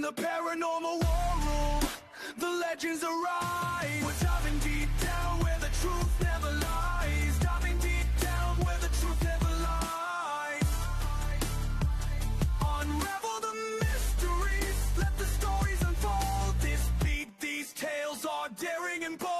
the paranormal war room, the legends arise. We're diving deep down where the truth never lies. Diving deep down where the truth never lies. Unravel the mysteries, let the stories unfold. This beat, these tales are daring and bold.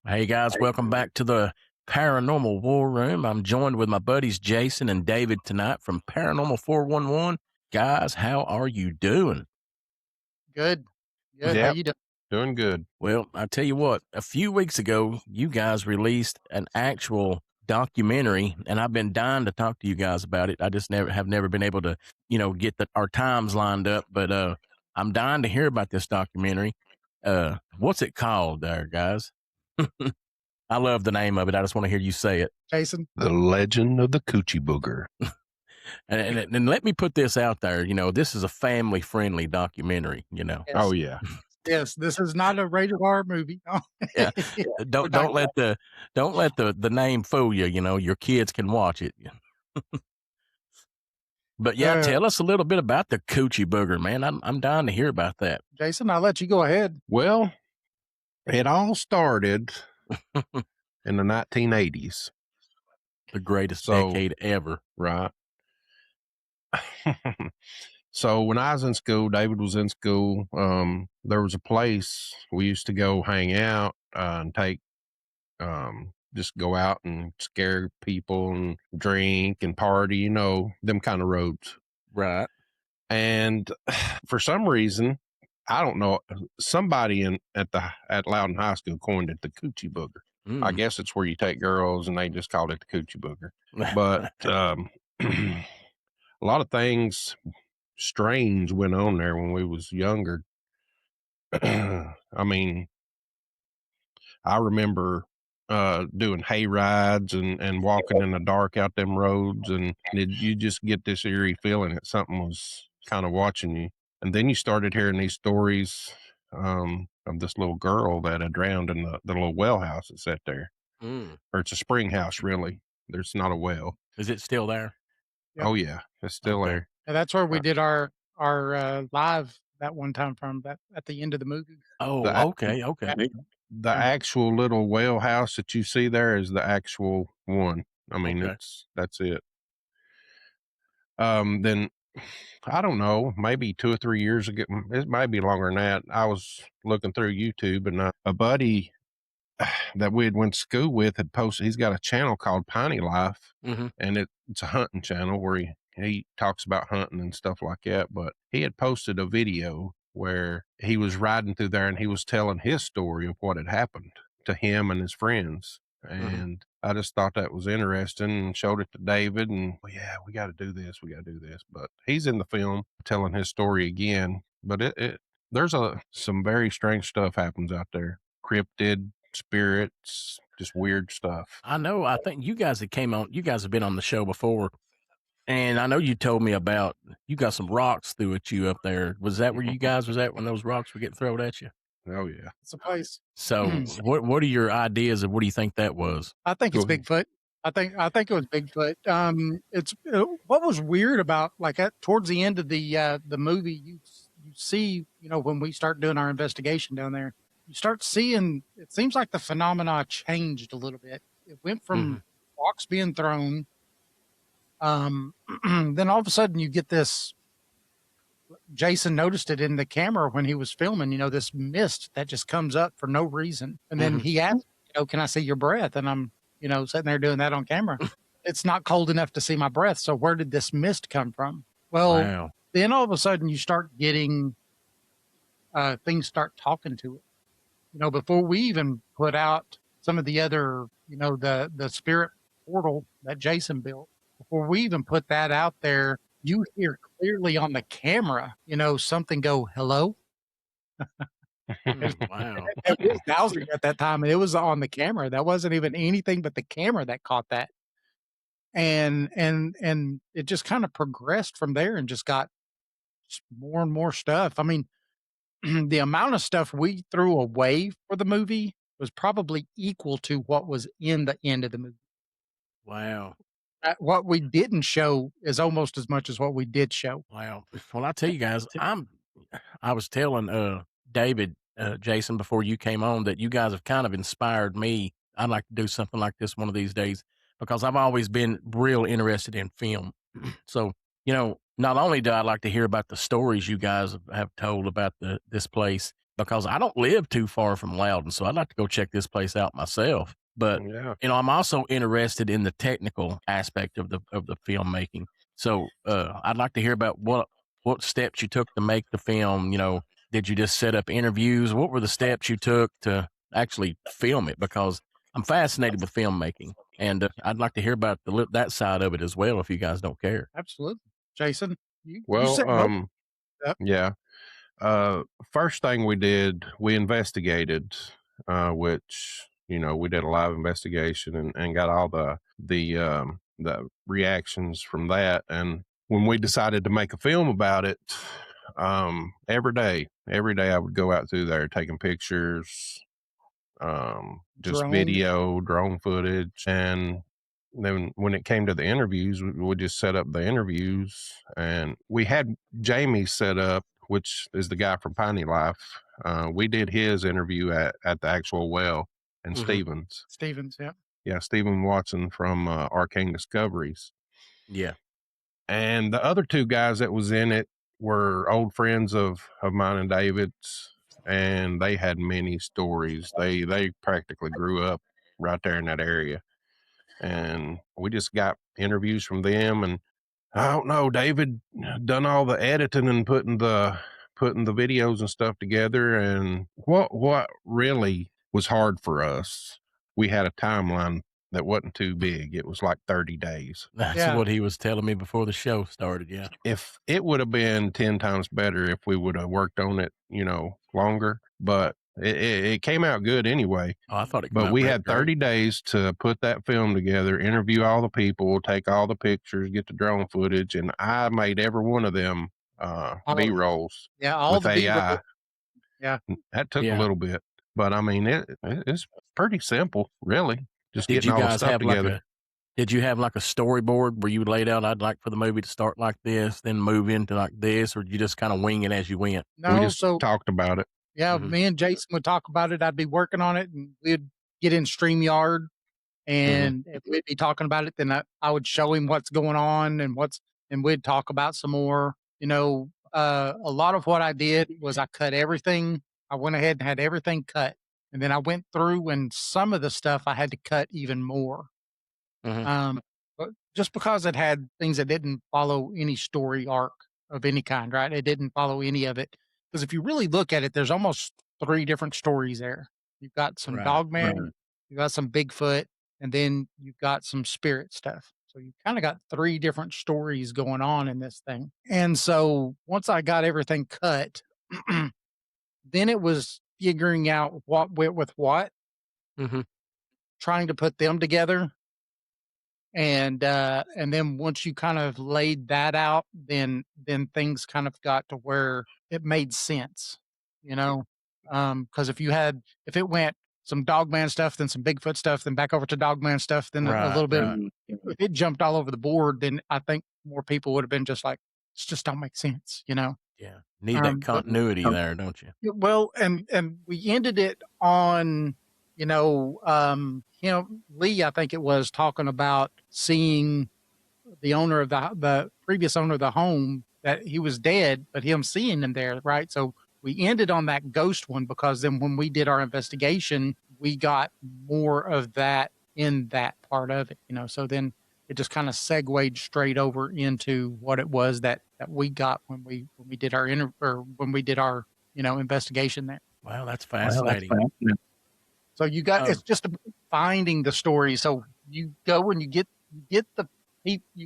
Hey guys, welcome back to the Paranormal War Room. I'm joined with my buddies Jason and David tonight from Paranormal 411. Guys, how are you doing? Good. Yep. How you doing? Doing good. Well, I tell you what, a few weeks ago, you guys released an actual documentary, and I've been dying to talk to you guys about it. I just have never been able to, get our times lined up, but I'm dying to hear about this documentary. What's it called there, guys? I love the name of it. I just want to hear you say it. Jason? The Legend of the Coochie Booger. and let me put this out there. This is a family-friendly documentary, Yes. Oh, yeah. Yes, this is not a rated R movie. Yeah. Don't let the name fool you. Your kids can watch it. But yeah, tell us a little bit about the Coochie Booger, man. I'm dying to hear about that. Jason, I'll let you go ahead. Well, it all started in the 1980s. The greatest decade ever. Right. So when I was in school, David was in school, there was a place we used to go hang out and take, just go out and scare people and drink and party, them kind of roads. Right. And for some reason, I don't know, somebody at Loudon High School coined it the Coochie Booger. I guess it's where you take girls and they just called it the Coochie Booger. But a lot of things strange went on there when we was younger. I mean, I remember doing hay rides and walking in the dark out them roads, and you just get this eerie feeling that something was kind of watching you. And then you started hearing these stories of this little girl that had drowned in the little well house that's sat there. Or it's a spring house, really. There's not a well. Is it still there? Yep. Oh, yeah. It's still there. And that's where we did our live that one time from that at the end of the movie. Oh, okay. The actual little well house that you see there is the actual one. I mean, that's it. Then I don't know, maybe 2 or 3 years ago, it might be longer than that. I was looking through YouTube, and a buddy that we had went to school with had posted, he's got a channel called Piney Life, and it's a hunting channel where he talks about hunting and stuff like that. But he had posted a video where he was riding through there and he was telling his story of what had happened to him and his friends. And I just thought that was interesting and showed it to David, and yeah, we got to do this. But he's in the film telling his story again. But there's some very strange stuff happens out there. Cryptid, spirits, just weird stuff. I know. I think you guys have been on the show before, and I know you told me about you got some rocks threw at you up there. Was that where you guys was at when those rocks were getting thrown at you? Oh yeah, it's a place. So what are your ideas of what do you think that was? I think it's Bigfoot. I think it was Bigfoot. It's what was weird about towards the end of the movie, you see, when we start doing our investigation down there, you start seeing, it seems like the phenomena changed a little bit. It went from rocks being thrown. Then all of a sudden you get this, Jason noticed it in the camera when he was filming, this mist that just comes up for no reason. And then he asked, can I see your breath? And I'm, sitting there doing that on camera. It's not cold enough to see my breath. So where did this mist come from? Well, Then all of a sudden you start getting, things start talking to it. Before we even put out some of the other, the spirit portal that Jason built, before we even put that out there, you hear clearly on the camera, something go, hello. Wow. It was Bowser at that time, and it was on the camera. That wasn't even anything but the camera that caught that. And it just kind of progressed from there and just got more and more stuff. I mean, the amount of stuff we threw away for the movie was probably equal to what was in the end of the movie. Wow. What we didn't show is almost as much as what we did show. Wow. Well, I tell you guys, I was telling David, Jason, before you came on, that you guys have kind of inspired me. I'd like to do something like this one of these days because I've always been real interested in film. So, not only do I like to hear about the stories you guys have told about this place, because I don't live too far from Loudon, so I'd like to go check this place out myself. But Yeah. I'm also interested in the technical aspect of the filmmaking. So I'd like to hear about what steps you took to make the film. Did you just set up interviews? What were the steps you took to actually film it? Because I'm fascinated with filmmaking, and I'd like to hear about that side of it as well, if you guys don't care. Absolutely. Jason, you Well, set most up. yeah. First thing we did, we investigated, which, we did a live investigation and got all the reactions from that. And when we decided to make a film about it, every day I would go out through there taking pictures, just drone footage. And then when it came to the interviews, we would just set up the interviews, and we had Jamie set up, which is the guy from Piney Life. We did his interview at the actual well, and Stevens, yeah. Yeah, Stephen Watson from Arcane Discoveries. Yeah. And the other two guys that was in it were old friends of mine and David's, and they had many stories. They practically grew up right there in that area. And we just got interviews from them. And I don't know, David done all the editing and putting the videos and stuff together. And what really was hard for us, we had a timeline that wasn't too big. It was like 30 days. That's what he was telling me before the show started. Yeah. If it would have been 10 times better if we would have worked on it, longer, but it came out good anyway. Oh, I thought it. But we had 30 days to put that film together, interview all the people, take all the pictures, get the drone footage, and I made every one of them B-rolls. Yeah, all with the AI. Yeah, that took a little bit, but I mean it's pretty simple, really. Just Did getting you all the guys stuff have together. Did you have like a storyboard where you laid out, I'd like for the movie to start like this, then move into like this, or did you just kind of wing it as you went? No, we just talked about it. Yeah, me and Jason would talk about it. I'd be working on it, and we'd get in StreamYard, and if we'd be talking about it, then I would show him what's going on and we'd talk about some more. A lot of what I did was I cut everything. I went ahead and had everything cut, and then I went through, and some of the stuff I had to cut even more. But just because it had things that didn't follow any story arc of any kind, right? It didn't follow any of it. Because if you really look at it, there's almost 3 different stories there. You've got some Dogman, you've got some Bigfoot, and then you've got some spirit stuff. So you kind of got 3 different stories going on in this thing. And so once I got everything cut, then it was figuring out what went with what, trying to put them together. And then once you kind of laid that out, then things kind of got to where it made sense, because if it went some Dogman stuff, then some Bigfoot stuff, then back over to Dogman stuff, then a little bit, if it jumped all over the board, then I think more people would have been just like, it just don't make sense, Yeah. Need that continuity there, don't you? Well, and we ended it on, Lee, I think it was, talking about seeing the owner of the previous owner of the home, that he was dead, but him seeing him there, right? So we ended on that ghost one, because then when we did our investigation, we got more of that in that part of it, so then it just kind of segued straight over into what it was that we got when we did our investigation there. Wow, that's fascinating. So you got, it's just finding the story. So you go and you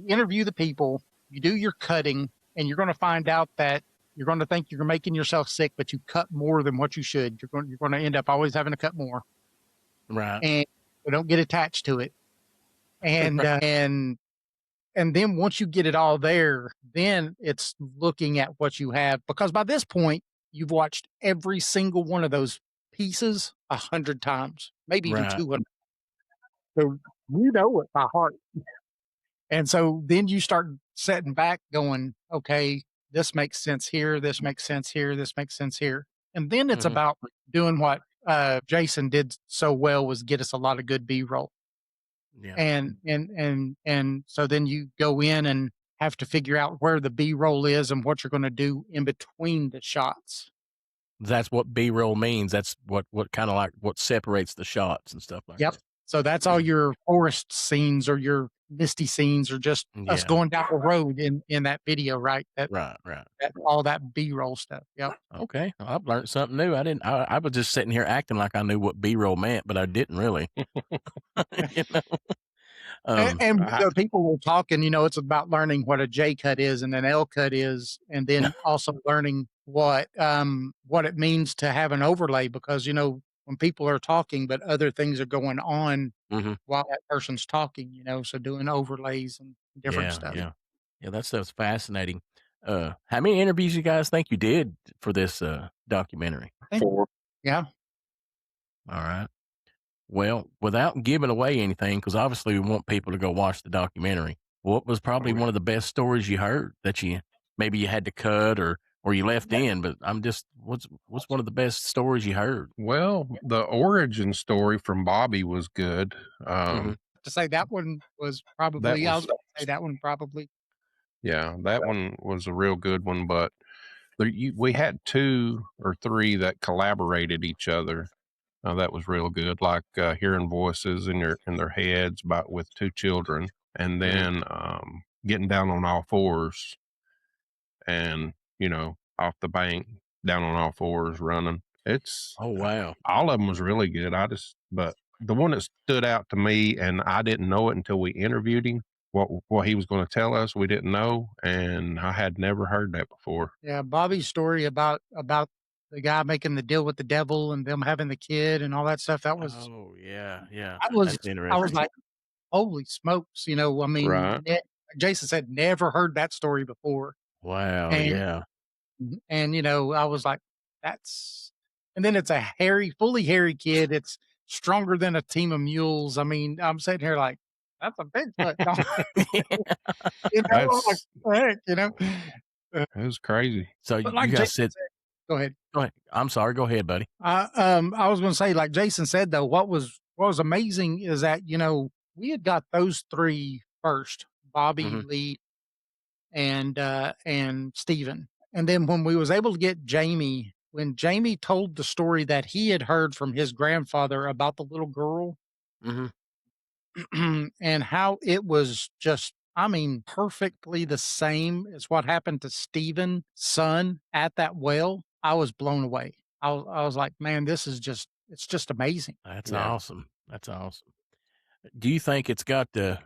interview the people, you do your cutting, and you're going to find out that you're going to think you're making yourself sick, but you cut more than what you should. You're going to end up always having to cut more. Right. And we don't get attached to it. And, and then once you get it all there, then it's looking at what you have, because by this point you've watched every single one of those pieces 100 times. maybe even Right. 200. So you know it by heart. And so then you start setting back going, okay, this makes sense here. This makes sense here. This makes sense here. And then it's Mhm. about doing what Jason did so well was get us a lot of good B-roll. Yeah. And so then you go in and have to figure out where the B-roll is and what you're going to do in between the shots. That's what B-roll means. That's what kinda like what separates the shots and stuff like Yep. that. So that's all your forest scenes or your misty scenes or just us Yeah. going down the road in that video, right? Right, right. That all that B-roll stuff. Yep. Okay. Well, I've learned something new. I was just sitting here acting like I knew what B-roll meant, but I didn't really. You know? And I, the people were talking, it's about learning what a J cut is and an L cut is, and then also learning what it means to have an overlay because when people are talking, but other things are going on Mhm. while that person's talking, so doing overlays and different Yeah, stuff. yeah. Yeah, that stuff's fascinating. How many interviews you guys think you did for this, documentary? Four. Yeah. Alright. Well, without giving away anything, because obviously we want people to go watch the documentary, what was probably one of the best stories you heard that maybe you had to cut or you left in, but what's one of the best stories you heard? well, the origin story from Bobby was good. Mhm. To say that one was That probably, I was was, about to say that one probably. yeah, that one was a real good one. But we had 2 or 3 that collaborated each other. That was real good, like hearing voices in their heads about with 2 children, and Mhm. then getting down on all fours and off the bank down on all fours running. It's Oh, wow. all of them was really good. But the one that stood out to me, and I didn't know it until we interviewed him. What he was going to tell us, we didn't know, and I had never heard that before. Yeah, Bobby's story about the guy making the deal with the devil and them having the kid and all that stuff. Oh, yeah, yeah. That was That's I was interesting. like, holy smokes! I Right? mean, Jason said never heard that story before, Wow, and yeah. I was like, that's. And then it's a fully hairy kid. It's stronger than a team of mules. I mean, I'm sitting here like, that's a Bigfoot, dog. I'm like, That's what the heck, it was crazy. So But you like guys Jason said said, go ahead. go ahead. I'm sorry, go ahead, buddy. I was going to say, like Jason said, though, what was amazing is that we had got those three first: Bobby, Mhm. Lee, and Steven. And then when we was able to get Jamie, when Jamie told the story that he had heard from his grandfather about the little girl Mhm. and how it was just, I mean, perfectly the same as what happened to Steven's son at that well, I was blown away. I was like, man, it's just amazing. That's Yeah. awesome. That's awesome. Do you think it's got the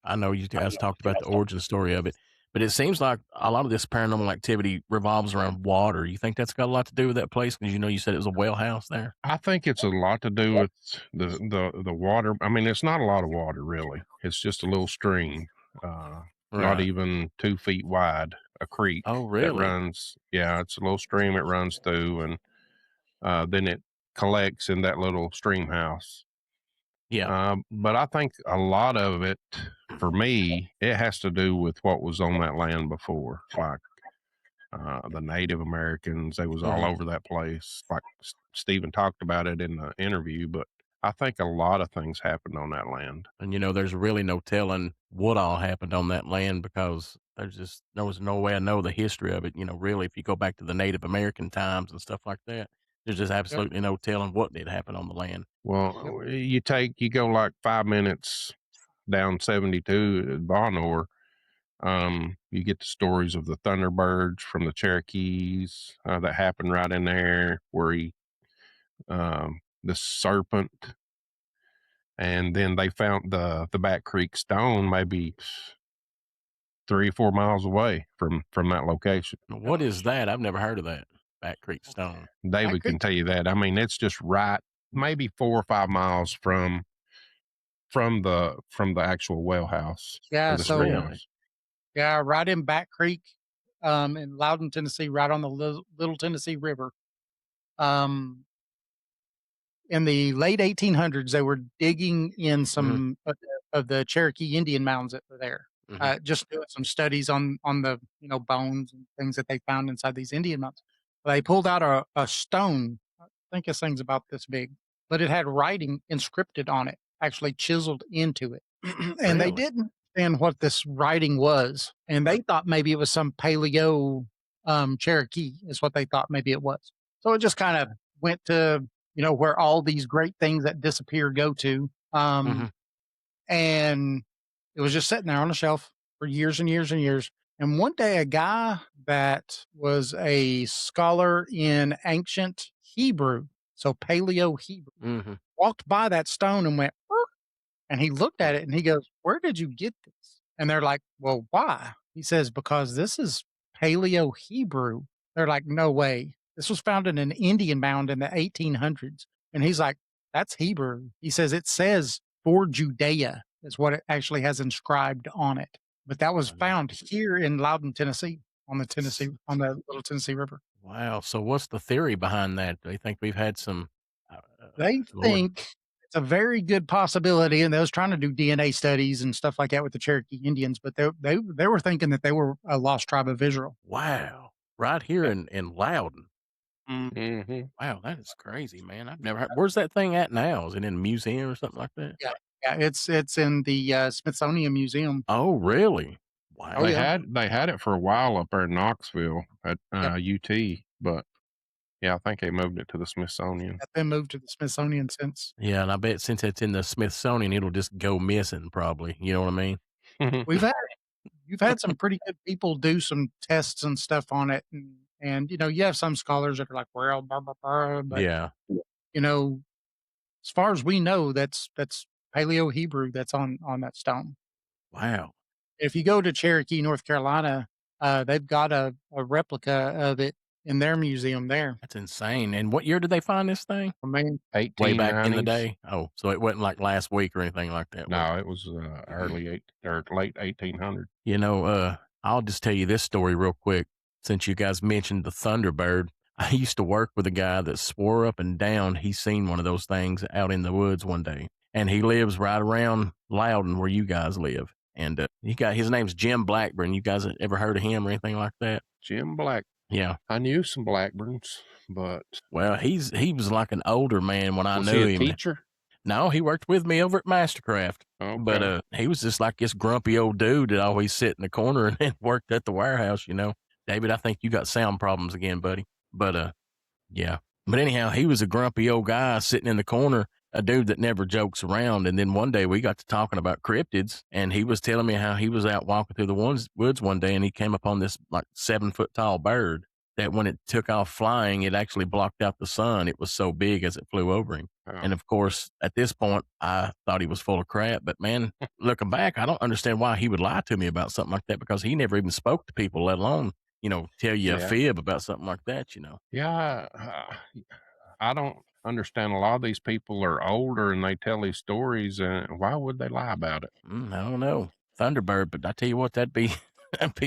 I know you guys talked about the origin story of it, but it seems like a lot of this paranormal activity revolves around water. You think that's got a lot to do with that place? Because you said it was a well house there? I think it's a lot to do with the water. I mean, it's not a lot of water really. It's just a little stream, not Right. even 2 feet wide. A creek Oh, that really? runs. Yeah, it's a little stream it runs through, and then it collects in that little stream house. Yeah. But I think a lot of it, for me, it has to do with what was on that land before, like the Native Americans. They was all Mhm. over that place. Like Stephen talked about it in the interview, but I think a lot of things happened on that land. And there's really no telling what all happened on that land because there was no way I know the history of it. Really, if you go back to the Native American times and stuff like that, there's just Yep. absolutely no telling what did happen on the land. Well, you go like 5 minutes down 72 at Bonor. You get the stories of the Thunderbirds from the Cherokees that happened right in there, where the serpent, and then they found the Back Creek Stone maybe 3 or 4 miles away from that location. What is that? I've never heard of that. Back Creek Stone. David can tell you that. I mean, it's just right, maybe 4 or 5 miles from the actual well house Yeah. or the stream So Really? house. yeah, right in Back Creek, in Loudon, Tennessee, right on the Little Tennessee River. Um, in the late 1800s, they were digging in some of the Cherokee Indian mounds that were there. Just doing some studies on the bones and things that they found inside these Indian mounds. They pulled out a stone. I think this thing's about this big, but it had writing inscripted on it, actually chiseled into it. And they Really? didn't understand what this writing was, and they thought maybe it was some Paleo Cherokee is what they thought maybe it was. So it just kind of went to where all these great things that disappear go to. And it was just sitting there on a shelf for years and years and years. And one day, a guy that was a scholar in ancient Hebrew, so Paleo Hebrew, walked by that stone and went, "Burk," and he looked at it and he goes, "Where did you get this?" And they're like, "Well, why?" He says, "Because this is Paleo Hebrew." They're like, "No way. This was found in an Indian mound in the 1800s." And he's like, "That's Hebrew." He says, "It says for Judea is what it actually has inscribed on it." But that was found here in Loudon, Tennessee, on the Little Tennessee River. Wow. So what's the theory behind that? They think we've had some. They Lord. think it's a very good possibility, and they was trying to do DNA studies and stuff like that with the Cherokee Indians, but they were thinking that they were a lost tribe of Israel. Wow. Right here in Loudon. Mm-hmm. Wow, that is crazy, man. I've never heard. Where's that thing at now? Is it in a museum or something like that? Yeah, it's in the Smithsonian Museum. Oh, really? Wow. Oh, yeah. They had it for a while up there in Knoxville at UT, but yeah, I think they moved it to the Smithsonian. It's been moved to the Smithsonian since. Yeah, and I bet since it's in the Smithsonian, it'll just go missing probably. You know what I mean? You've had some pretty good people do some tests and stuff on it, and you have some scholars that are like, well, blah, blah, blah, but Yeah. as far as we know, that's Paleo Hebrew that's on that stone. Wow. If you go to Cherokee, North Carolina, they've got a replica of it in their museum there. That's insane. And what year did they find this thing? I mean, Way back in the 1890s. day? Oh, so it wasn't like last week or anything like that. No, it was late 1800s. I'll just tell you this story real quick. Since you guys mentioned the Thunderbird, I used to work with a guy that swore up and down he's seen one of those things out in the woods one day. And he lives right around Loudon where you guys live. And his name's Jim Blackburn. You guys ever heard of him or anything like that? Jim Black. Yeah. I knew some Blackburns, but Well, he was like an older man when I was knew he a him. teacher? No, he worked with me over at Mastercraft. Okay. But he was just like this grumpy old dude that always sit in the corner and then worked at the warehouse, David, I think you got sound problems again, buddy. But yeah. But anyhow, he was a grumpy old guy sitting in the corner, a dude that never jokes around. And then one day we got to talking about cryptids, and he was telling me how he was out walking through the woods one day, and he came upon this like 7-foot tall bird that when it took off flying, it actually blocked out the sun. It was so big as it flew over him. Oh. And of course, at this point, I thought he was full of crap. But man, looking back, I don't understand why he would lie to me about something like that, because he never even spoke to people, let alone, tell you a fib about something like that, Yeah, I don't understand. A lot of these people are older and they tell these stories, and why would they lie about it? I don't know. Thunderbird, but I tell you what, that'd be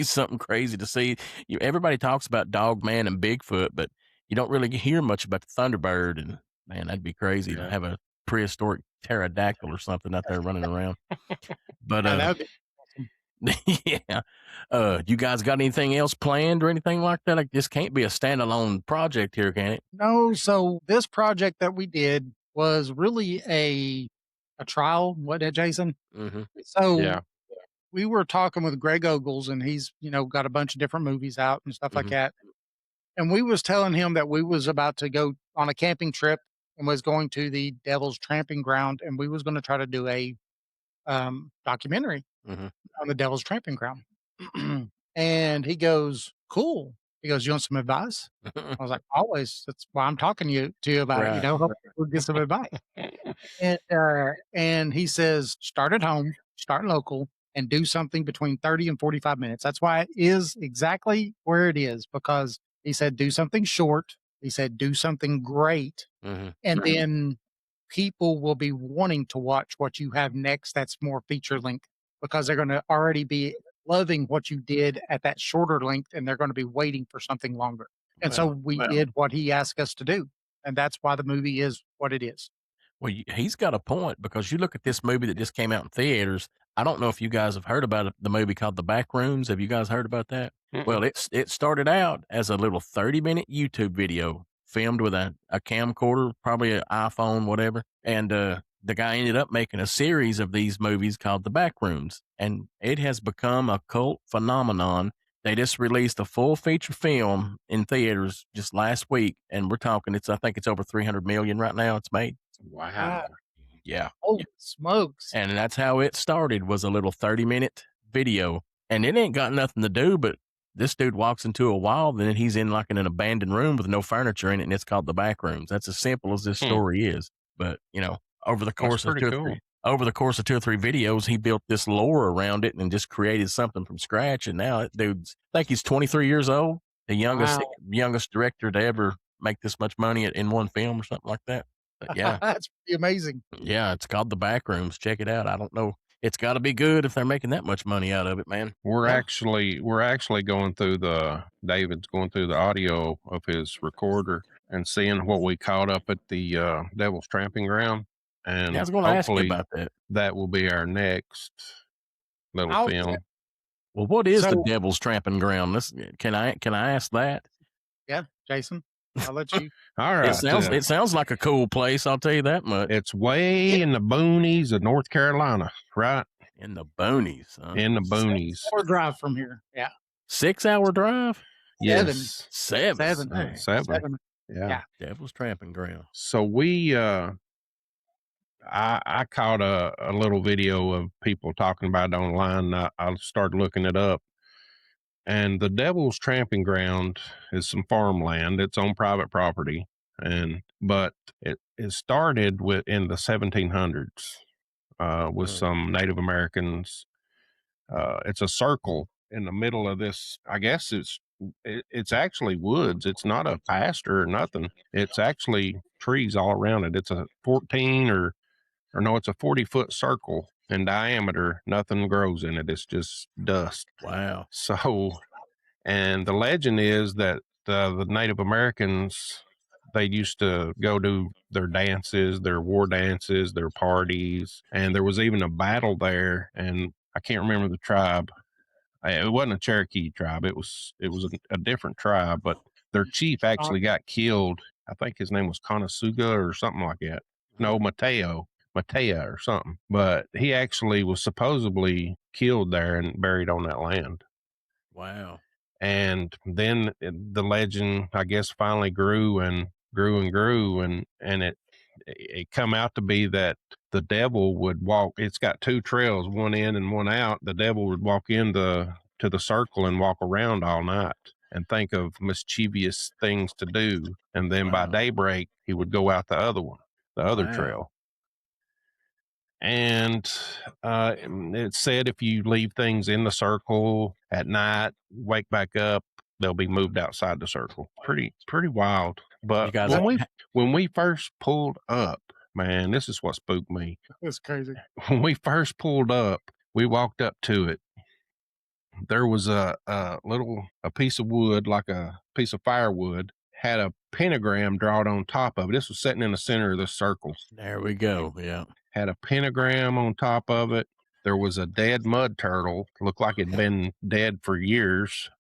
something crazy to see. Everybody talks about Dogman and Bigfoot, but you don't really hear much about the Thunderbird. And man, that'd be crazy to have a prehistoric pterodactyl or something out there running around. But that'd be yeah. You guys got anything else planned or anything like that? Like, this can't be a standalone project here, can it? No, so this project that we did was really a trial, wasn't it, Jason? Mm-hmm. So we were talking with Greg Ogles, and he's, got a bunch of different movies out and stuff like that. And we was telling him that we was about to go on a camping trip and was going to the Devil's Tramping Ground, and we was going to try to do a documentary on the Devil's Tramping Ground. And he goes, cool. He goes, you want some advice? I was like, always. That's why I'm talking to you about it. Hope we'll get some advice. And he says, start at home, start local, and do something between 30 and 45 minutes. That's why it is exactly where it is, because he said, do something short. He said, do something great. And then people will be wanting to watch what you have next that's more feature length, because they're going to already be loving what you did at that shorter length, and they're going to be waiting for something longer. And so we did what he asked us to do. And that's why the movie is what it is. Well, he's got a point, because you look at this movie that just came out in theaters. I don't know if you guys have heard about the movie called The Backrooms. Have you guys heard about that? Mm-mm. Well, it started out as a little 30-minute YouTube video filmed with a camcorder, probably an iPhone, whatever. And the guy ended up making a series of these movies called The Backrooms, and it has become a cult phenomenon. They just released a full feature film in theaters just last week, and we're talking, I think it's over 300 million right now it's made. Wow. Yeah. Holy smokes. And that's how it started, was a little 30-minute video. And it ain't got nothing to do, but this dude walks into a wall, then he's in like in an abandoned room with no furniture in it, and it's called The Backrooms. That's as simple as this story is. But, over the course of 2 or 3 videos, he built this lore around it and just created something from scratch. And now that dude's, I think he's 23 years old, the youngest director to ever make this much money in one film or something like that. But yeah. That's pretty amazing. Yeah, it's called The Backrooms. Check it out. I don't know. It's got to be good if they're making that much money out of it, man. We're actually going through David's going through the audio of his recorder and seeing what we caught up at the Devil's Tramping Ground. And I was going to ask you about that. That will be our next little film. Well, what is the Devil's Tramping Ground? Can I ask that? Yeah, Jason, I'll let you. All right. It sounds like a cool place. I'll tell you that much. It's way in the boonies of North Carolina, right? In the boonies. Huh? In the boonies. 6 hour drive from here. Yeah. 6 hour drive? Yes. Seven. Yeah. Devil's Tramping Ground. So we, I caught a little video of people talking about it online. I started looking it up. And the Devil's Tramping Ground is some farmland. It's on private property, but it started in the 1700s with some Native Americans. It's a circle in the middle of this. I guess it's actually woods. It's not a pasture or nothing. It's actually trees all around it. It's a 40-foot circle in diameter. Nothing grows in it. It's just dust. Wow. So, and the legend is that the Native Americans, they used to go to their dances, their war dances, their parties, and there was even a battle there. And I can't remember the tribe. It wasn't a Cherokee tribe. It was a different tribe, but their chief actually got killed. I think his name was Conasuga or something like that. No, Matea or something. But he actually was supposedly killed there and buried on that land. Wow. And then the legend, I guess, finally grew and it come out to be that the devil would walk. It's got 2 trails, one in and one out. The devil would walk to the circle and walk around all night and think of mischievous things to do. And then by daybreak, he would go out the other one, the other trail. And it said if you leave things in the circle at night, wake back up, they'll be moved outside the circle. Pretty wild. But when we first pulled up, man, this is what spooked me. That's crazy. When we first pulled up, we walked up to it. There was a piece of wood, like a piece of firewood, had a pentagram drawn on top of it. This was sitting in the center of the circle. There we go. Yeah. Had a pentagram on top of it. There was a dead mud turtle, looked like it'd been dead for years,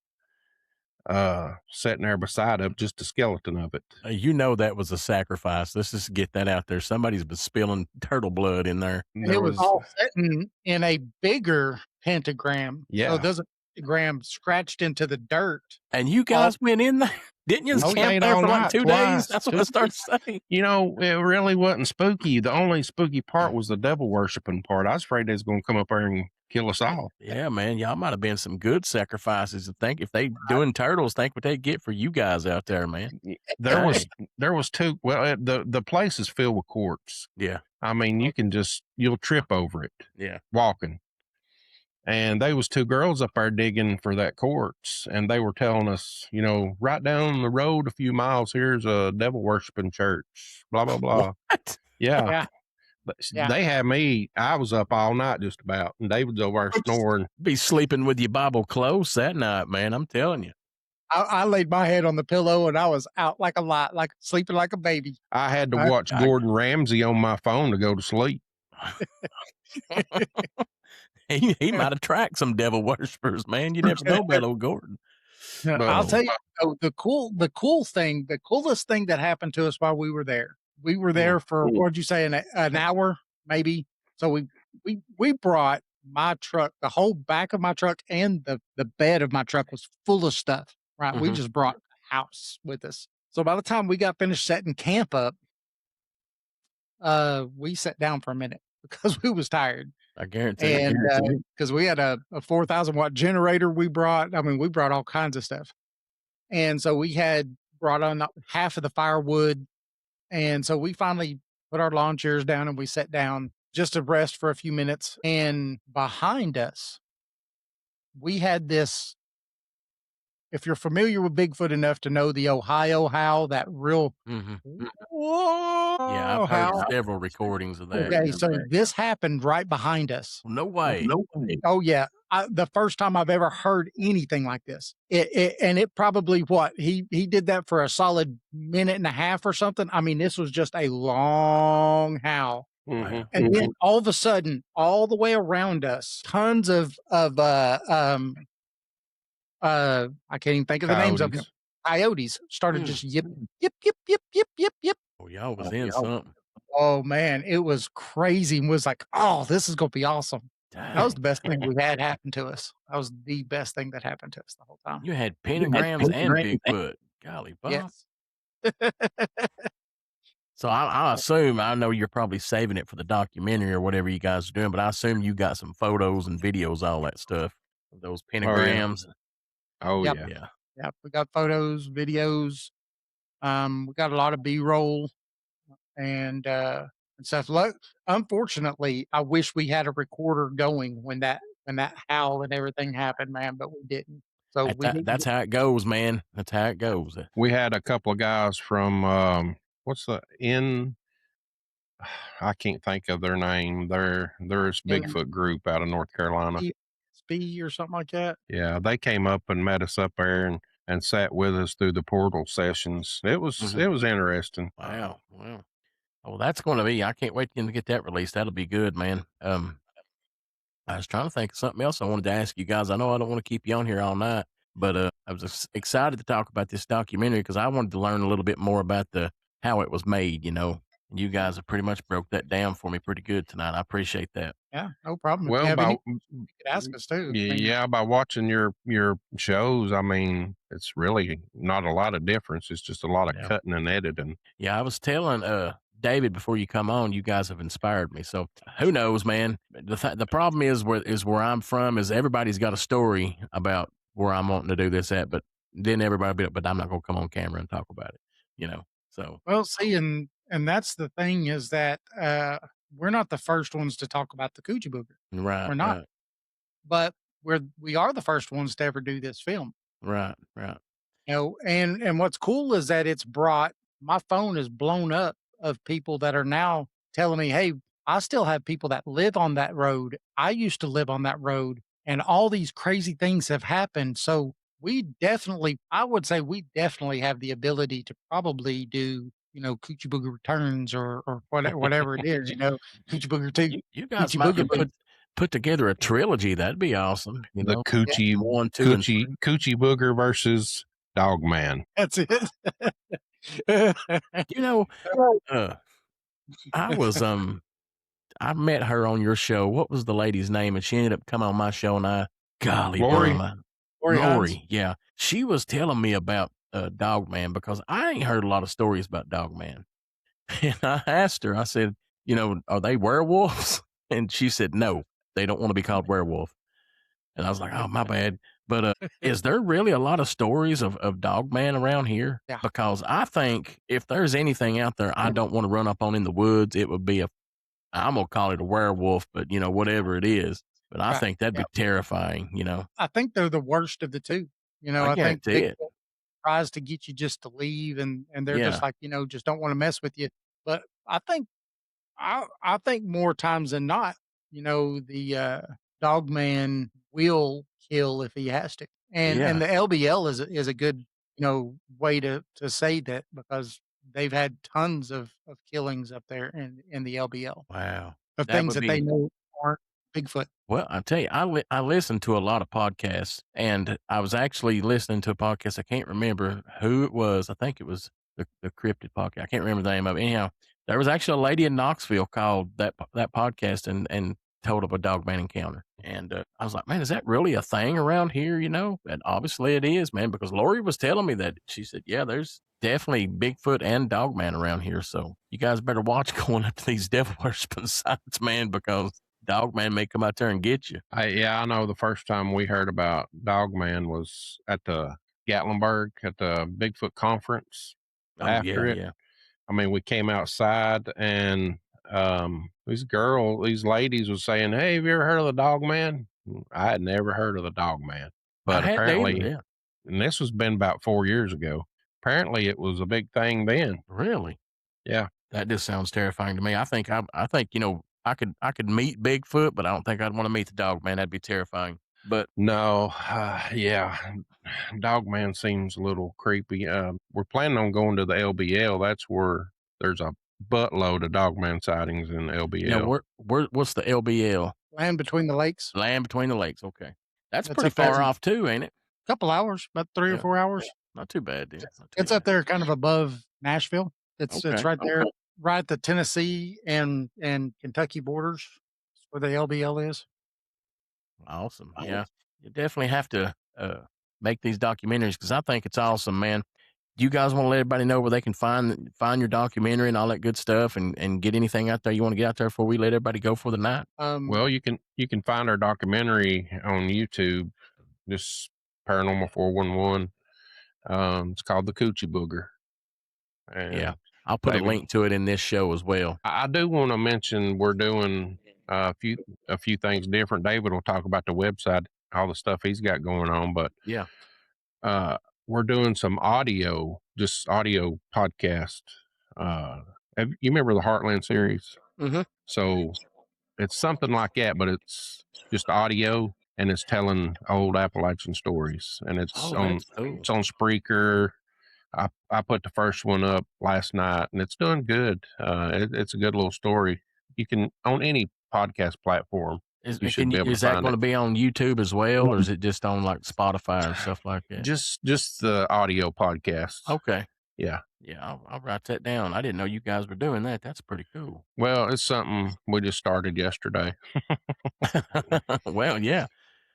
sitting there beside it, just a skeleton of it. That was a sacrifice. Let's just get that out there. Somebody's been spilling turtle blood in there. It was all sitting in a bigger pentagram. Yeah. So there's a pentagram scratched into the dirt. And you guys went in there? Didn't you camp there for like 2 days? That's what I started saying. It really wasn't spooky. The only spooky part was the devil worshiping part. I was afraid they was going to come up there and kill us all. Yeah, man. Y'all might have been some good sacrifices. If they doing turtles, think what they get for you guys out there, man. There was 2. Well, the place is filled with quartz. Yeah. I mean, you'll trip over it. Yeah. Walking. And they was 2 girls up there digging for that quartz, and they were telling us, right down the road a few miles, here's a devil worshiping church, blah, blah, blah. What? Yeah. They had me, I was up all night just about, and David's over there snoring. Be sleeping with your Bible close that night, man, I'm telling you. I laid my head on the pillow and I was out like a light, like sleeping like a baby. I had to watch Gordon Ramsay on my phone to go to sleep. He might attract some devil worshippers, man. You never know about old Gordon. Yeah, But- I'll tell you, the coolest thing that happened to us while we were there. We were there for what'd you say, an hour maybe. So we brought my truck, the whole back of my truck, and the bed of my truck was full of stuff. Right, we just brought the house with us. So by the time we got finished setting camp up, we sat down for a minute because we was tired. I guarantee. And because we had a 4,000-watt generator we brought. I mean, we brought all kinds of stuff. And so we had brought on half of the firewood. And so we finally put our lawn chairs down and we sat down just to rest for a few minutes. And behind us, we had this, if you're familiar with Bigfoot enough to know the Ohio howl, that real, whoa, Yeah, I've heard howl. several recordings of that. Okay, so this happened right behind us. No way. Oh yeah, the first time I've ever heard anything like this. It probably he did that for a solid minute and a half or something. I mean, this was just a long howl. Mhm. And then all of a sudden, all the way around us, tons of I can't even think of the names of them. Coyotes started just yip, yip, yip, yip, yip, yip, yip. Oh, y'all was in something. Oh man, it was crazy. And was like, oh, this is gonna be awesome. Dang. That was the best thing we had happen to us. That was the best thing that happened to us the whole time. You had pentagrams and Bigfoot. Golly, Bob. Yes. So I assume, I know you're probably saving it for the documentary or whatever you guys are doing, but I assume you got some photos and videos, all that stuff, of those pentagrams. Oh Yep. yeah. Yeah. Yeah, we got photos, videos. We got a lot of B-roll and stuff. Unfortunately, I wish we had a recorder going when that howl and everything happened, man, but we didn't. So That's how it goes, man. That's how it goes. We had a couple of guys from I can't think of their name. There's Bigfoot group out of North Carolina. SB or something like that. Yeah, they came up and met us up there and sat with us through the portal sessions. It was interesting. Wow. Oh, that's going to be, I can't wait to get that released. That'll be good, man. I was trying to think of something else I wanted to ask you guys. I know I don't want to keep you on here all night, but I was excited to talk about this documentary because I wanted to learn a little bit more about how it was made, and you guys have pretty much broke that down for me pretty good tonight. I appreciate that. Yeah, no problem. Well, you could ask us too. Yeah, by watching your shows, I mean, it's really not a lot of difference. It's just a lot of cutting and editing. Yeah, I was telling David before you come on, you guys have inspired me. So who knows, man? The problem is where I'm from is everybody's got a story about where I'm wanting to do this at, but then everybody be like, but I'm not going to come on camera and talk about it, So well, see, and that's the thing is that we're not the first ones to talk about the Coochie Booger. Right, we're not, right. but we are the first ones to ever do this film. Right. And what's cool is that it's brought my phone is blown up of people that are now telling me, hey, I still have people that live on that road. I used to live on that road, and all these crazy things have happened. So I would say we definitely have the ability to probably do, Coochie Booger Returns or whatever it is, Coochie Booger 2. You guys Coochie might Booger put together a trilogy. That'd be awesome. The Coochie 1, 2, and 3. Coochie Booger versus Dogman. That's it. I was I met her on your show. What was the lady's name? And she ended up coming on my show, and Lori. Yeah, she was telling me about Dogman because I ain't heard a lot of stories about Dogman. And I asked her, I said, are they werewolves? And she said, no, they don't want to be called werewolf. And I was like, oh, my bad. But is there really a lot of stories of Dogman around here? Yeah. Because I think if there's anything out there I don't want to run up on in the woods, it would be I'm going to call it a werewolf, but, whatever it is. But I think that'd be terrifying, I think they're the worst of the two. I think Bigfoot tries to get you just to leave, and they're just like, just don't want to mess with you. But I think more times than not, the Dogman will kill if he has to. And the LBL is a good, way to say that, because they've had tons of killings up there in the LBL Wow. of That things would that they be know aren't Bigfoot. well, I tell you, I listen to a lot of podcasts, and I was actually listening to a podcast. I can't remember who it was. I think it was the Cryptid podcast. I can't remember the name of it. Anyhow, there was actually a lady in Knoxville called that podcast and told of a Dogman encounter. And I was like, man, is that really a thing around here? And obviously it is, man, because Lori was telling me that. She said, yeah, there's definitely Bigfoot and Dogman around here. So you guys better watch going up to these devil worshiping sites, man, because Dogman may come out there and get you. I know the first time we heard about Dogman was at the Gatlinburg at the Bigfoot conference. Oh, After it, yeah. I mean, we came outside and these ladies was saying, "Hey, have you ever heard of the Dogman?" I had never heard of the Dogman, but I hadn't either, apparently, yeah. and this was been about 4 years ago. Apparently, it was a big thing then. Really? Yeah. That just sounds terrifying to me. I think I could meet Bigfoot, but I don't think I'd want to meet the Dogman. That'd be terrifying. But No, yeah, Dogman seems a little creepy. We're planning on going to the LBL. That's where there's a buttload of Dogman sightings in LBL. what's the LBL? Land Between the Lakes. Land Between the Lakes. Okay, that's It's pretty up there. far off too, ain't it? Couple hours, about 3 or Yeah. 4 hours. Not too bad, dude. Not too It's up bad. there, kind of above Nashville. It's Okay. right there, right at the Tennessee and Kentucky borders. That's where the LBL is. Awesome. Yeah, you definitely have to make these documentaries because I think it's awesome, man. Do you guys want to let everybody know where they can find your documentary and all that good stuff, and get anything out there you want to get out there before we let everybody go for the night? Well, you can find our documentary on YouTube. This Paranormal 411. It's called the Coochie Booger. And Yeah, I'll put David, a link to it in this show as well. I do want to mention we're doing a few things different. David will talk about the website, all the stuff he's got going on, but Yeah. we're doing some audio podcast. You remember the Heartland series? Mm-hmm. So it's something like that, but it's just audio and it's telling old Appalachian stories, and it's on Spreaker. I put the first one up last night, and it's doing good. It's a good little story. You can on any podcast platform. Is you should be able is to that find going to it. be on YouTube as well, or is it just on like Spotify and stuff like that? Just the audio podcast. Okay. Yeah. Yeah, I'll write that down. I didn't know you guys were doing that. That's pretty cool. Well, it's something we just started yesterday. Well, yeah.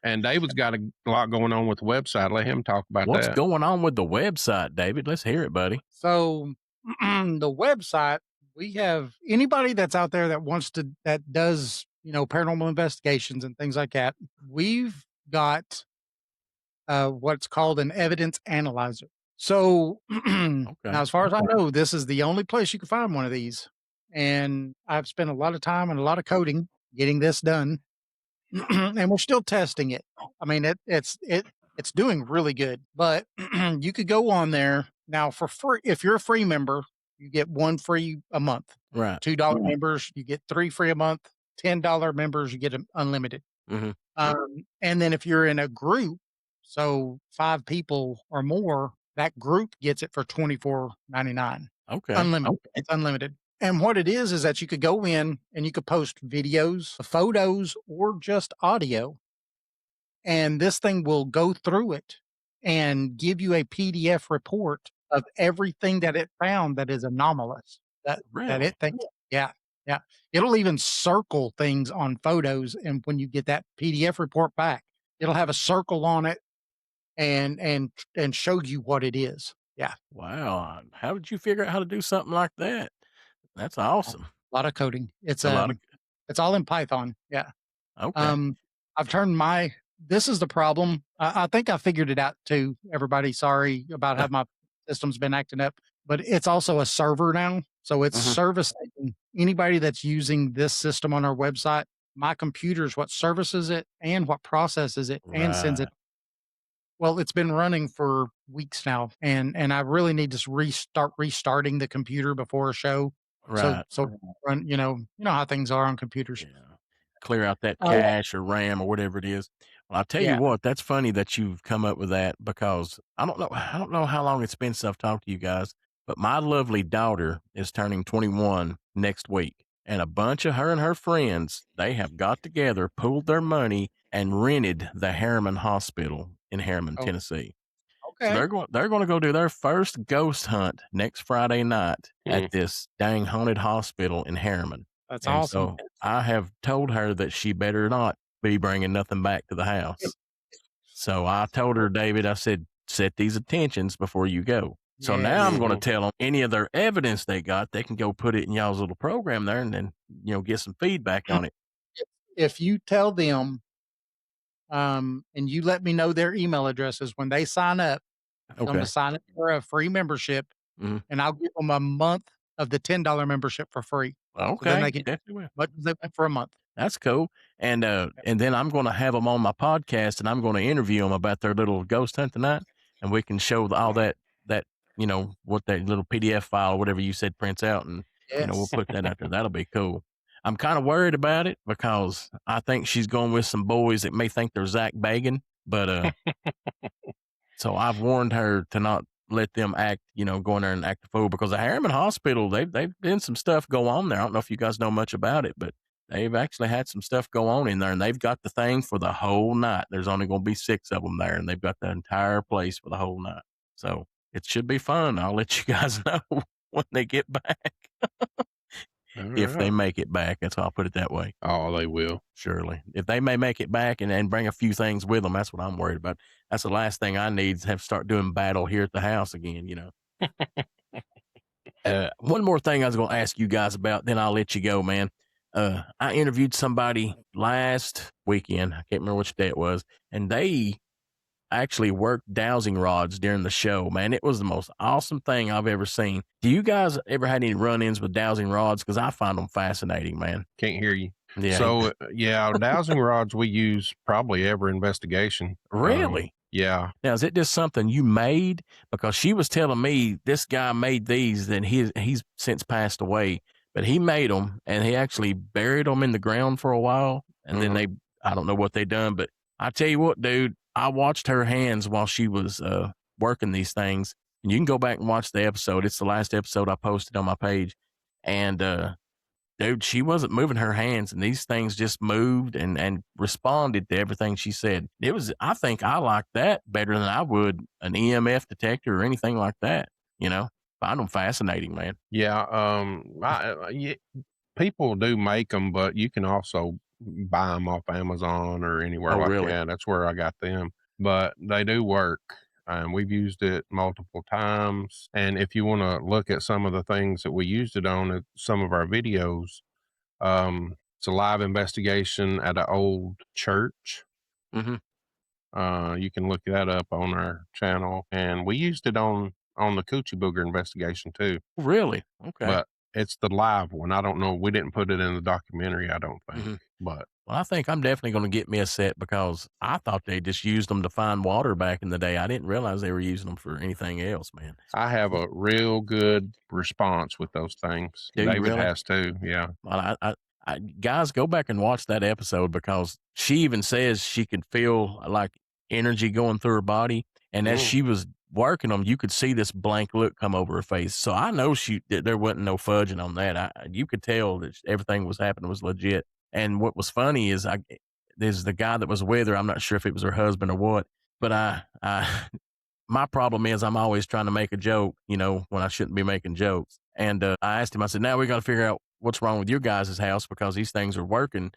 And David's got a lot going on with the website. Let him talk about What's that. going on with the website, David? Let's hear it, buddy. So the website, we have anybody that's out there that does, paranormal investigations and things like that. We've got what's called an evidence analyzer. So now, as far as I know, this is the only place you can find one of these. And I've spent a lot of time and a lot of coding getting this done. And we're still testing it. I mean, it's doing really good, but you could go on there now for free. If you're a free member, you get 1 free a month. Right. $2 members, you get 3 free a month. $10 members, you get unlimited. Mm-hmm. And then if you're in a group, so 5 people or more, that group gets it for $24.99. Okay. Unlimited. Okay. It's unlimited. And what it is that you could go in and you could post videos, photos, or just audio. And this thing will go through it and give you a PDF report of everything that it found that is anomalous. That it thinks. Yeah. Yeah. It'll even circle things on photos. And when you get that PDF report back, it'll have a circle on it and show you what it is. Yeah. Wow. How did you figure out how to do something like that? That's awesome. A lot of coding. It's all in Python. Yeah. Okay. I've turned this is the problem. I think I figured it out too. Everybody, sorry about how my system's been acting up, but it's also a server now. So it's servicing anybody that's using this system on our website. My computer is what services it and what processes it and sends it. Well, it's been running for weeks now, and I really need to restarting the computer before a show. Right. So run, you know how things are on computers. Yeah. clear out that Oh, cache or RAM or whatever it is. Well, I'll tell you yeah. what, that's funny that you've come up with that because I don't know how long it's been since I've talked to you guys, but my lovely daughter is turning 21 next week. And a bunch of her and her friends, they have got together, pooled their money, and rented the Harriman Hospital in Harriman, Oh, Tennessee. So okay. they're going to go do their first ghost hunt next Friday night at this dang haunted hospital in Harriman. That's And awesome. so I have told her that she better not be bringing nothing back to the house. So I told her, David, I said, set these attentions before you go. So now I'm going to tell them any of their evidence they got, they can go put it in y'all's little program there and then, get some feedback on it. If you tell them, and you let me know their email addresses when they sign up, tell them Okay. to sign up for a free membership, Mhm. and I'll give them a month of the $10 membership for free. So then Okay. they can Definitely will. much as they want for a month. That's cool. And then I'm going to have them on my podcast, and I'm going to interview them about their little ghost hunt tonight, and we can show all that what that little PDF file, whatever you said, prints out, and we'll Yes. put that out there. That'll be cool. I'm kind of worried about it because I think she's going with some boys that may think they're Zach Bagan, but so I've warned her to not let them act, go in there and act a fool because the Harriman Hospital, they've been some stuff go on there. I don't know if you guys know much about it, but they've actually had some stuff go on in there, and they've got the thing for the whole night. There's only going to be 6 of them there, and they've got the entire place for the whole night. So it should be fun. I'll let you guys know when they get back. If they make it back, that's how I'll put it that way. Oh, they will. Surely. If they may make it back and bring a few things with them, that's what I'm worried about. That's the last thing I need is have to start doing battle here at the house again, One more thing I was going to ask you guys about, then I'll let you go, man. I interviewed somebody last weekend. I can't remember which day it was, and they actually worked dowsing rods during the show, man. It was the most awesome thing I've ever seen. Do you guys ever had any run-ins with dowsing rods? Because I find them fascinating, man. Can't hear you. Yeah. So, dowsing rods we use probably every investigation. Really? Yeah. Now, is it just something you made? Because she was telling me this guy made these, and he's since passed away, but he made them, and he actually buried them in the ground for a while, and then I don't know what they done, but I tell you what, dude, I watched her hands while she was working these things, and you can go back and watch the episode. It's the last episode I posted on my page, and dude, she wasn't moving her hands, and these things just moved and responded to everything she said. I think I like that better than I would an EMF detector or anything like that. Find them fascinating, man. Yeah. People do make them, but you can also buy them off Amazon or anywhere like really? that. That's where I got them, but they do work. We've used it multiple times. And if you want to look at some of the things that we used it on at some of our videos, it's a live investigation at an old church. You can look that up on our channel. And we used it on the Coochie Booger investigation too. Really? Okay. But it's the live one. I don't know. We didn't put it in the documentary, I don't think. But well, I think I'm definitely going to get me a set because I thought they just used them to find water back in the day. I didn't realize they were using them for anything else, man. I have a real good response with those things. Do you David really? has too. Yeah. Well, guys, go back and watch that episode because she even says she could feel like energy going through her body. And as she was working them, you could see this blank look come over her face. So I know that there wasn't no fudging on that. You could tell that everything was happening was legit. And what was funny is there's the guy that was with her. I'm not sure if it was her husband or what, but my problem is I'm always trying to make a joke, when I shouldn't be making jokes. And I asked him, I said, now we got to figure out what's wrong with your guys' house because these things are working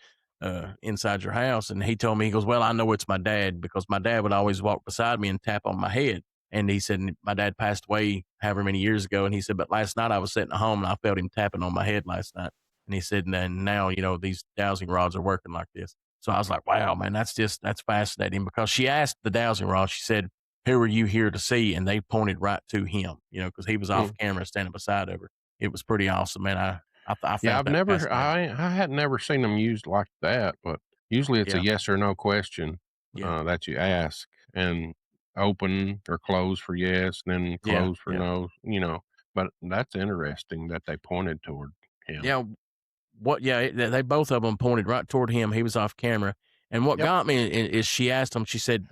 inside your house. And he told me, he goes, well, I know it's my dad because my dad would always walk beside me and tap on my head. And he said, my dad passed away however many years ago. And he said, but last night I was sitting at home and I felt him tapping on my head last night. And he said, and then now, these dowsing rods are working like this. So I was like, wow, man, that's fascinating because she asked the dowsing rod, she said, who are you here to see? And they pointed right to him, because he was off camera standing beside of her. It was pretty awesome, man. I I had never seen them used like that, but usually it's a yes or no question that you ask and open or close for yes, and then close for no, but that's interesting that they pointed toward him. Yeah. they both of them pointed right toward him. He was off camera. And what Yep. got me is she asked him, she said,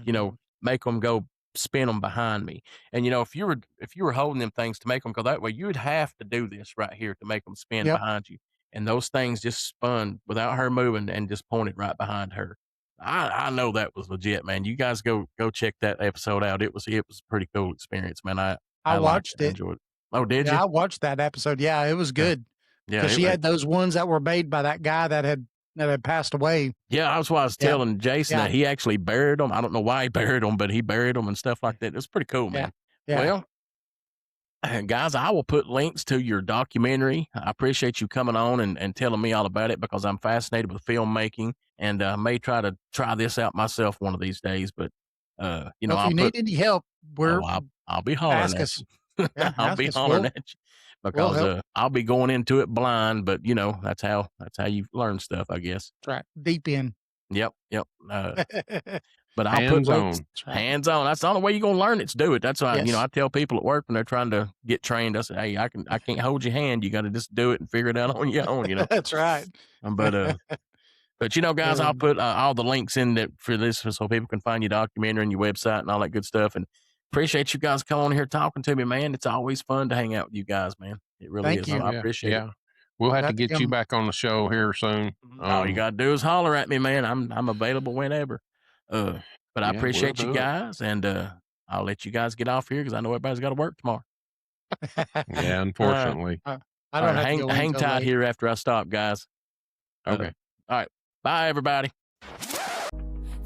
make them go spin them behind me. And, if you were holding them things to make them go that way, you would have to do this right here to make them spin Yep. behind you. And those things just spun without her moving and just pointed right behind her. I know that was legit, man. You guys go check that episode out. It was a pretty cool experience, man. I watched it. Enjoyed it. Oh, did you? I watched that episode. Yeah, it was good. Yeah, Because she had those ones that were made by that guy that had passed away. Yeah, that's why I was telling Jason that he actually buried them. I don't know why he buried them, but he buried them and stuff like that. It was pretty cool, man. Yeah. Well, guys, I will put links to your documentary. I appreciate you coming on and telling me all about it, because I'm fascinated with filmmaking, and I may try this out myself one of these days. But if you need any help, I'll be hollering at you. Yeah, I'll be hollering at you, because I'll be going into it blind. But that's how you learn stuff, I guess. That's right, deep in. Yep. But I'll put links. Hands on. That's the only way you're gonna learn it. To do it. That's why I tell people at work when they're trying to get trained. I say, hey, I can't hold your hand. You got to just do it and figure it out on your own. That's right. But guys, I'll put all the links in that for this, so people can find your documentary and your website and all that good stuff. And appreciate you guys coming on here talking to me, man. It's always fun to hang out with you guys, man. It really is. I appreciate it. We'll have to get you back on the show here soon. All you gotta do is holler at me, man. I'm available whenever. But I appreciate you guys, and I'll let you guys get off here because I know everybody's got to work tomorrow. Yeah, unfortunately. I don't have to hang tight here after I stop, guys. Okay. All right. Bye, everybody.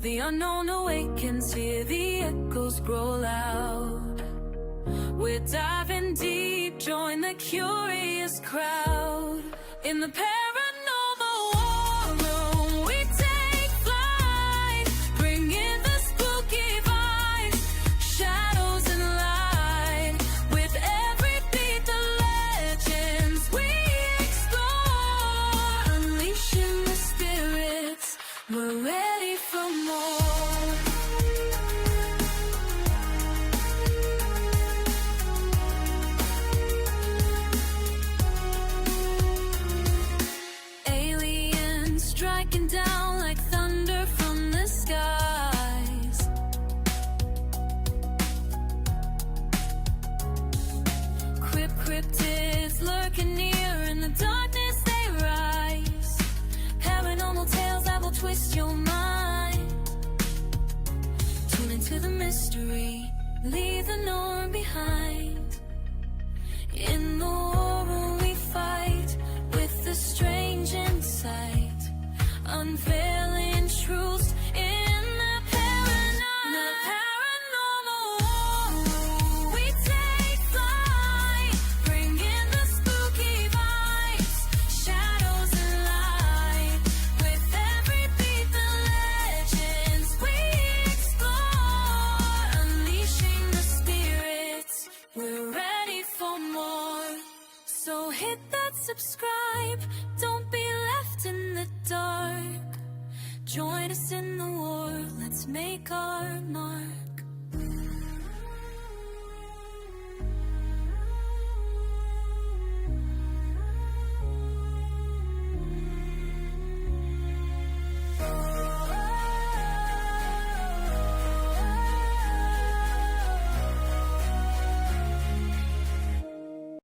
The unknown awakens, hear the echoes grow loud. We're diving deep, join the curious crowd. In the paranormal war room, we take flight, bringing the spooky vibes, shadows and light. With every beat, the legends we explore, unleashing the spirits. We're ready for more. Striking down like thunder from the skies. Cryptids lurking near, in the darkness they rise. Paranormal tales that will twist your mind. Tune into the mystery, leave the norm behind. In the war room we fight, with the strange insight, unveiling truths in the paranormal war room. We take flight, bringing the spooky vibes, shadows and light. With every beat, the legends we explore, unleashing the spirits. We're ready for more. So hit that subscribe, don't be left in the dark. Join us in the war, let's make our mark.